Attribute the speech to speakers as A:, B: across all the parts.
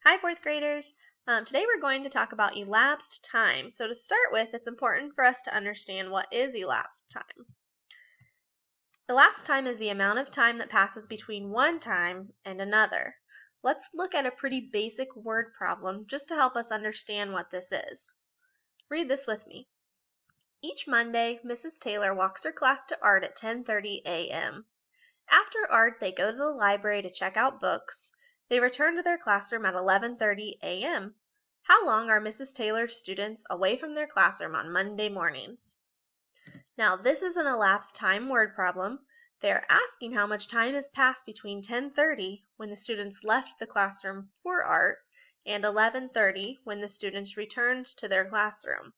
A: Hi, fourth graders. Today we're going to talk about elapsed time. So to start with, it's important for us to understand what is elapsed time. Elapsed time is the amount of time that passes between one time and another. Let's look at a pretty basic word problem just to help us understand what this is. Read this with me. Each Monday, Mrs. Taylor walks her class to art at 10:30 a.m. After art, they go to the library to check out books. They return to their classroom at 11:30 a.m. How long are Mrs. Taylor's students away from their classroom on Monday mornings? Now, this is an elapsed time word problem. They're asking how much time has passed between 10:30, when the students left the classroom for art, and 11:30, when the students returned to their classroom.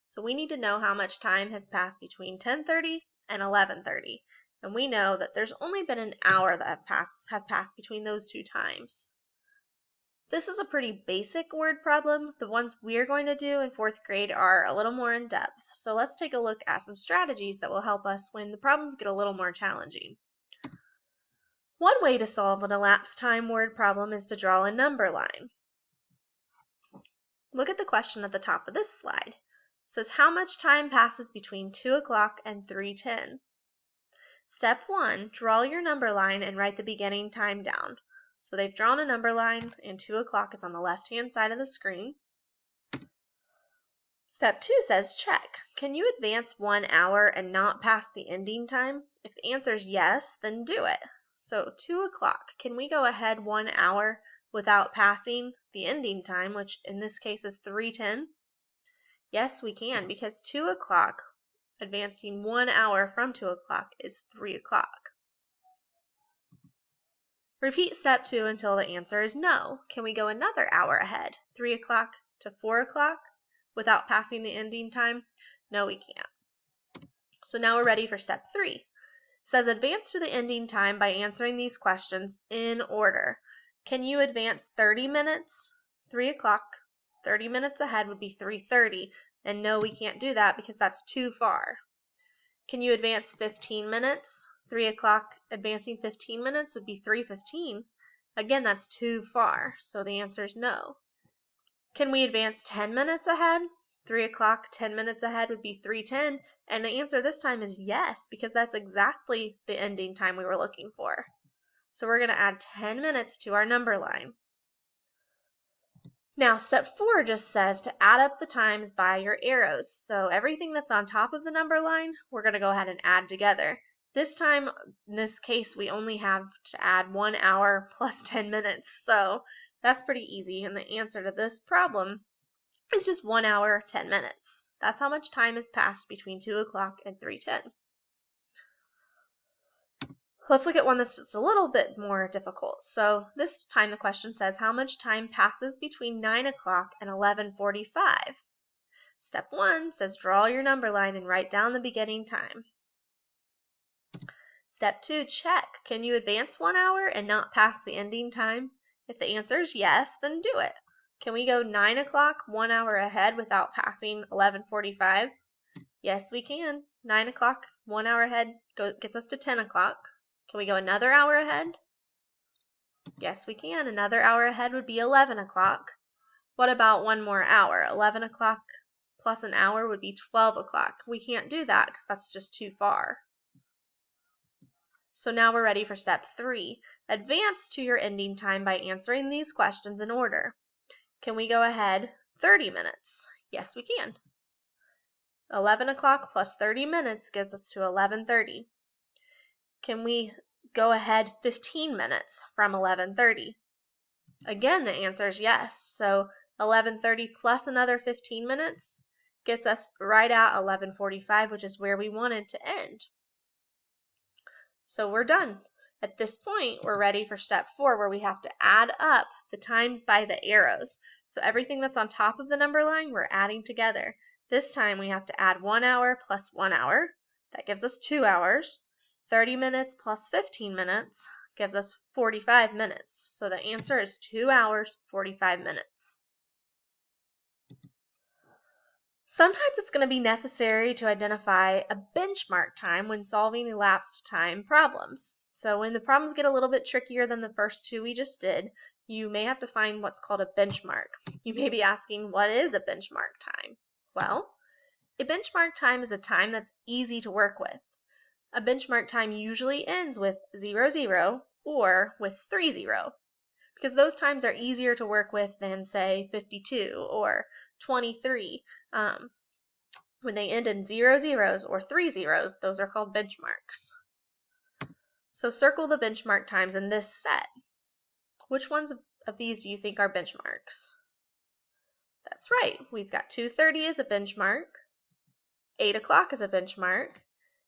A: So we need to know how much time has passed between 10:30 and 11:30. And we know that there's only been an hour that has passed between those two times. This is a pretty basic word problem. The ones we're going to do in fourth grade are a little more in depth. So let's take a look at some strategies that will help us when the problems get a little more challenging. One way to solve an elapsed time word problem is to draw a number line. Look at the question at the top of this slide. It says how much time passes between 2 o'clock and 3:10. Step 1, draw your number line and write the beginning time down. So they've drawn a number line and 2 o'clock is on the left-hand side of the screen. Step 2 says check. Can you advance 1 hour and not pass the ending time? If the answer is yes, then do it. So 2 o'clock, can we go ahead 1 hour without passing the ending time, which in this case is 3:10? Yes, we can, because 2 o'clock advancing 1 hour from 2 o'clock is 3 o'clock. Repeat step 2 until the answer is no. Can we go another hour ahead, 3 o'clock to 4 o'clock, without passing the ending time? No, we can't. So now we're ready for step 3. It says advance to the ending time by answering these questions in order. Can you advance 30 minutes? 3 o'clock. 30 minutes ahead would be 3:30. And no, we can't do that because that's too far. Can you advance 15 minutes? 3 o'clock advancing 15 minutes would be 3:15. Again, that's too far, so the answer is no. Can we advance 10 minutes ahead? 3 o'clock, 10 minutes ahead would be 3:10, and the answer this time is yes, because that's exactly the ending time we were looking for. So we're going to add 10 minutes to our number line. Now, step 4 just says to add up the times by your arrows. So everything that's on top of the number line, we're going to go ahead and add together. This time, in this case, we only have to add 1 hour plus 10 minutes. So that's pretty easy. And the answer to this problem is just 1 hour, 10 minutes. That's how much time has passed between 2 o'clock and 3:10. Let's look at one that's just a little bit more difficult. So this time the question says how much time passes between 9 o'clock and 11:45. Step 1 says draw your number line and write down the beginning time. Step 2, check. Can you advance 1 hour and not pass the ending time? If the answer is yes, then do it. Can we go 9 o'clock 1 hour ahead without passing 11:45? Yes, we can. 9 o'clock 1 hour ahead gets us to 10 o'clock. Can we go another hour ahead? Yes, we can. Another hour ahead would be 11 o'clock. What about one more hour? 11 o'clock plus an hour would be 12 o'clock. We can't do that because that's just too far. So now we're ready for step 3. Advance to your ending time by answering these questions in order. Can we go ahead 30 minutes? Yes, we can. 11 o'clock plus 30 minutes gets us to 11:30. Can we go ahead 15 minutes from 11:30? Again, the answer is yes. So 11:30 plus another 15 minutes gets us right at 11:45, which is where we wanted to end. So we're done. At this point, we're ready for step 4, where we have to add up the times by the arrows. So everything that's on top of the number line, we're adding together. This time we have to add 1 hour plus 1 hour. That gives us 2 hours. 30 minutes plus 15 minutes gives us 45 minutes. So the answer is 2 hours, 45 minutes. Sometimes it's going to be necessary to identify a benchmark time when solving elapsed time problems. So when the problems get a little bit trickier than the first two we just did, you may have to find what's called a benchmark. You may be asking, what is a benchmark time? Well, a benchmark time is a time that's easy to work with. A benchmark time usually ends with 00, 0 or with 30, because those times are easier to work with than, say, 52 or 23. When they end in 0 zeros or 3 zeros, those are called benchmarks. So circle the benchmark times in this set. Which ones of these do you think are benchmarks? That's right, we've got 2:30 as a benchmark, 8 o'clock is a benchmark,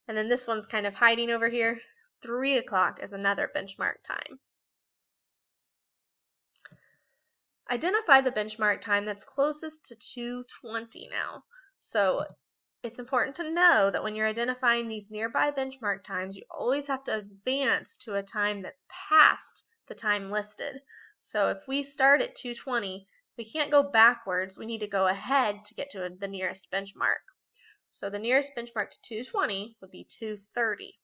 A: and then this one's kind of hiding over here. 3 o'clock is another benchmark time. Identify the benchmark time that's closest to 2:20 now. So it's important to know that when you're identifying these nearby benchmark times, you always have to advance to a time that's past the time listed. So if we start at 2:20, we can't go backwards. We need to go ahead to get to the nearest benchmark. So the nearest benchmark to 2:20 would be 2:30.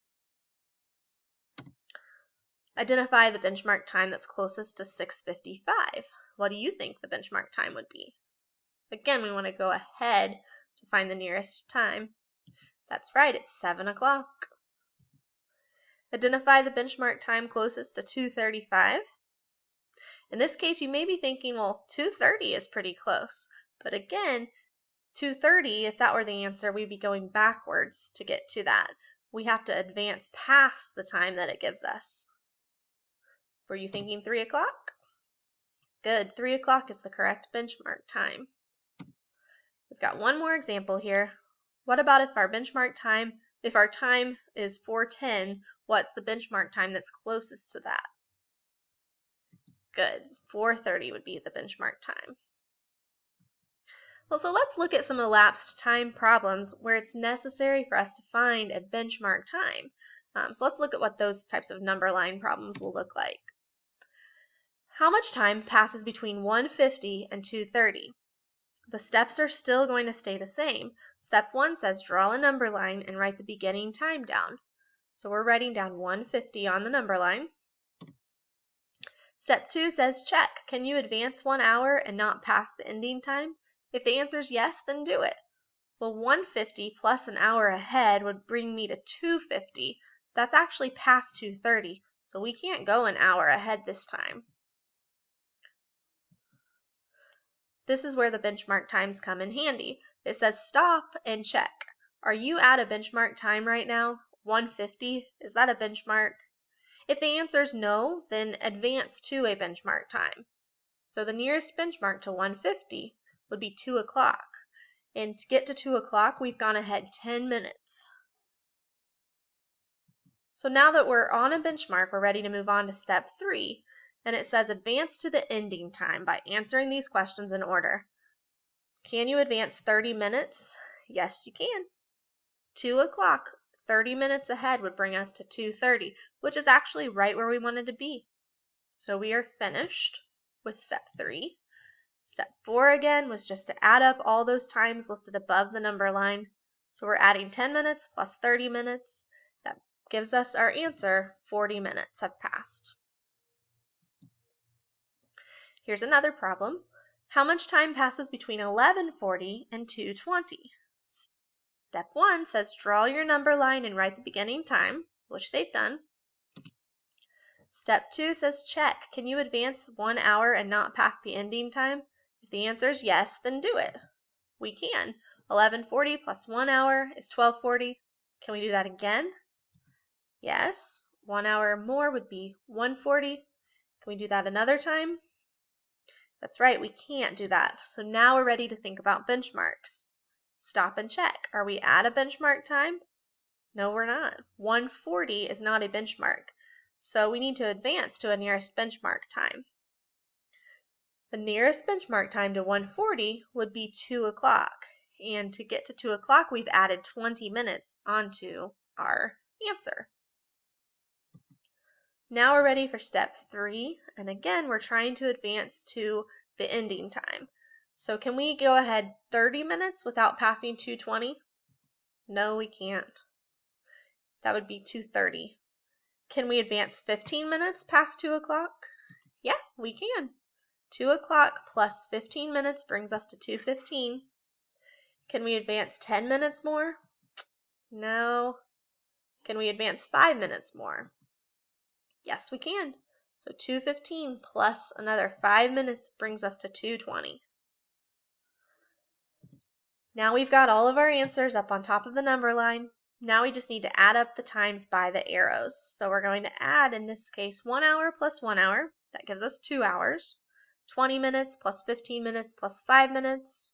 A: Identify the benchmark time that's closest to 6:55. What do you think the benchmark time would be? Again, we want to go ahead to find the nearest time. That's right, it's 7 o'clock. Identify the benchmark time closest to 2:35. In this case, you may be thinking, well, 2:30 is pretty close. But again, 2:30, if that were the answer, we'd be going backwards to get to that. We have to advance past the time that it gives us. Were you thinking 3 o'clock? Good, 3 o'clock is the correct benchmark time. We've got one more example here. What about if our time is 4:10, what's the benchmark time that's closest to that? Good, 4:30 would be the benchmark time. Well, so let's look at some elapsed time problems where it's necessary for us to find a benchmark time. So let's look at what those types of number line problems will look like. How much time passes between 1:50 and 2:30? The steps are still going to stay the same. Step 1 says draw a number line and write the beginning time down. So we're writing down 1:50 on the number line. Step 2 says check. Can you advance 1 hour and not pass the ending time? If the answer is yes, then do it. Well, 1:50 plus an hour ahead would bring me to 2:50. That's actually past 2:30, so we can't go an hour ahead this time. This is where the benchmark times come in handy. It says stop and check. Are you at a benchmark time right now? 1:50? Is that a benchmark? If the answer is no, then advance to a benchmark time. So the nearest benchmark to 1:50 would be 2 o'clock. And to get to 2 o'clock, we've gone ahead 10 minutes. So now that we're on a benchmark, we're ready to move on to step 3. And it says advance to the ending time by answering these questions in order. Can you advance 30 minutes? Yes, you can. 2 o'clock, 30 minutes ahead would bring us to 2:30, which is actually right where we wanted to be. So we are finished with step 3. Step 4 again was just to add up all those times listed above the number line. So we're adding 10 minutes plus 30 minutes. That gives us our answer, 40 minutes have passed. Here's another problem. How much time passes between 11:40 and 2:20? Step 1 says draw your number line and write the beginning time, which they've done. Step 2 says check. Can you advance 1 hour and not pass the ending time? If the answer is yes, then do it. We can. 11:40 plus 1 hour is 12:40. Can we do that again? Yes. 1 hour more would be 1:40. Can we do that another time? That's right, we can't do that. So now we're ready to think about benchmarks. Stop and check. Are we at a benchmark time? No, we're not. 1:40 is not a benchmark. So we need to advance to a nearest benchmark time. The nearest benchmark time to 1:40 would be 2 o'clock. And to get to 2 o'clock, we've added 20 minutes onto our answer. Now we're ready for step 3, and again, we're trying to advance to the ending time. So can we go ahead 30 minutes without passing 2:20? No, we can't. That would be 2:30. Can we advance 15 minutes past 2 o'clock? Yeah, we can. 2 o'clock plus 15 minutes brings us to 2:15. Can we advance 10 minutes more? No. Can we advance 5 minutes more? Yes, we can. So 2:15 plus another 5 minutes brings us to 2:20. Now we've got all of our answers up on top of the number line. Now we just need to add up the times by the arrows. So we're going to add, in this case, 1 hour plus 1 hour. That gives us 2 hours. 20 minutes plus 15 minutes plus 5 minutes.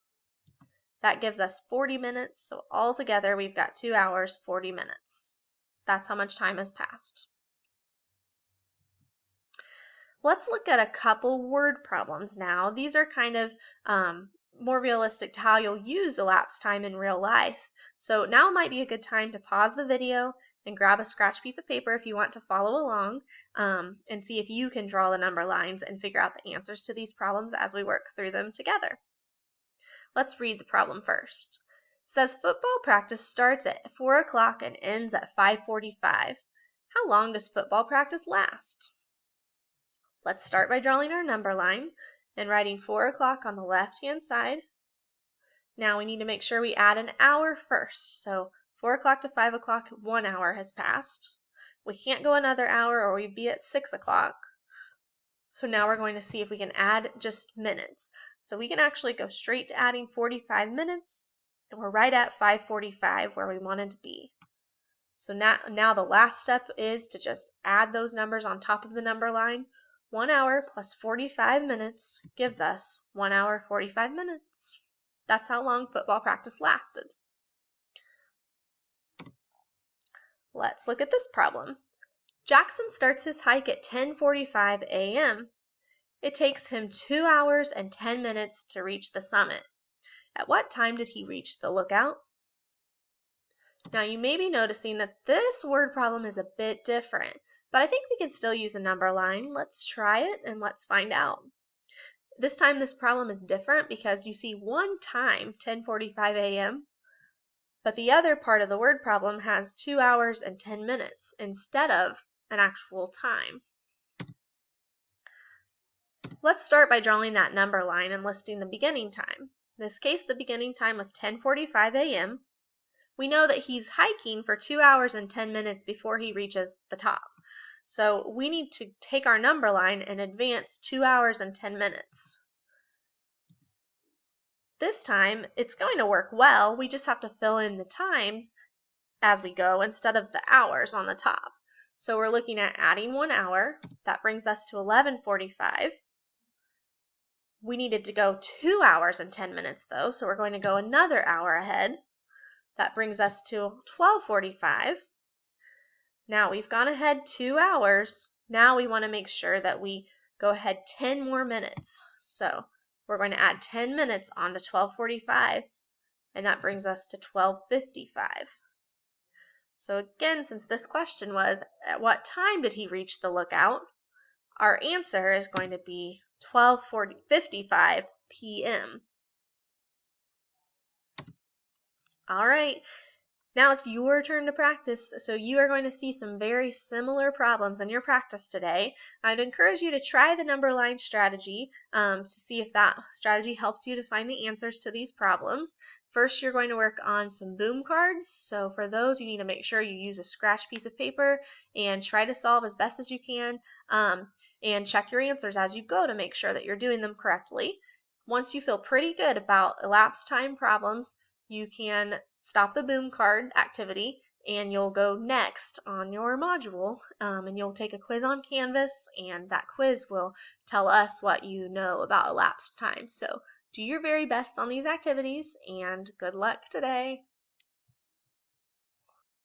A: That gives us 40 minutes. So altogether, we've got 2 hours, 40 minutes. That's how much time has passed. Let's look at a couple word problems now. These are kind of more realistic to how you'll use elapsed time in real life. So now might be a good time to pause the video and grab a scratch piece of paper if you want to follow along and see if you can draw the number lines and figure out the answers to these problems as we work through them together. Let's read the problem first. It says football practice starts at 4 o'clock and ends at 5:45. How long does football practice last? Let's start by drawing our number line and writing 4 o'clock on the left-hand side. Now we need to make sure we add an hour first. So 4 o'clock to 5 o'clock, 1 hour has passed. We can't go another hour or we'd be at 6 o'clock. So now we're going to see if we can add just minutes. So we can actually go straight to adding 45 minutes, and we're right at 5:45 where we wanted to be. So now the last step is to just add those numbers on top of the number line. 1 hour plus 45 minutes gives us 1 hour 45 minutes. That's how long football practice lasted. Let's look at this problem. Jackson starts his hike at 10:45 a.m. It takes him 2 hours and 10 minutes to reach the summit. At what time did he reach the lookout? Now you may be noticing that this word problem is a bit different, but I think we can still use a number line. Let's try it and let's find out. This time this problem is different because you see one time, 10:45 a.m., but the other part of the word problem has 2 hours and 10 minutes instead of an actual time. Let's start by drawing that number line and listing the beginning time. In this case, the beginning time was 10:45 a.m. We know that he's hiking for 2 hours and 10 minutes before he reaches the top. So we need to take our number line and advance 2 hours and 10 minutes. This time, it's going to work well. We just have to fill in the times as we go instead of the hours on the top. So we're looking at adding 1 hour. That brings us to 11:45. We needed to go 2 hours and 10 minutes though, so we're going to go another hour ahead. That brings us to 12:45. Now we've gone ahead 2 hours. Now we want to make sure that we go ahead 10 more minutes. So we're going to add 10 minutes onto 12:45, and that brings us to 12:55. So again, since this question was, at what time did he reach the lookout? Our answer is going to be 12:55 p.m. All right, now it's your turn to practice, so you are going to see some very similar problems in your practice today. I'd encourage you to try the number line strategy to see if that strategy helps you to find the answers to these problems. First, you're going to work on some boom cards. So for those, you need to make sure you use a scratch piece of paper and try to solve as best as you can and check your answers as you go to make sure that you're doing them correctly. Once you feel pretty good about elapsed time problems, you can stop the boom card activity and you'll go next on your module and you'll take a quiz on Canvas, and that quiz will tell us what you know about elapsed time. So do your very best on these activities and good luck today.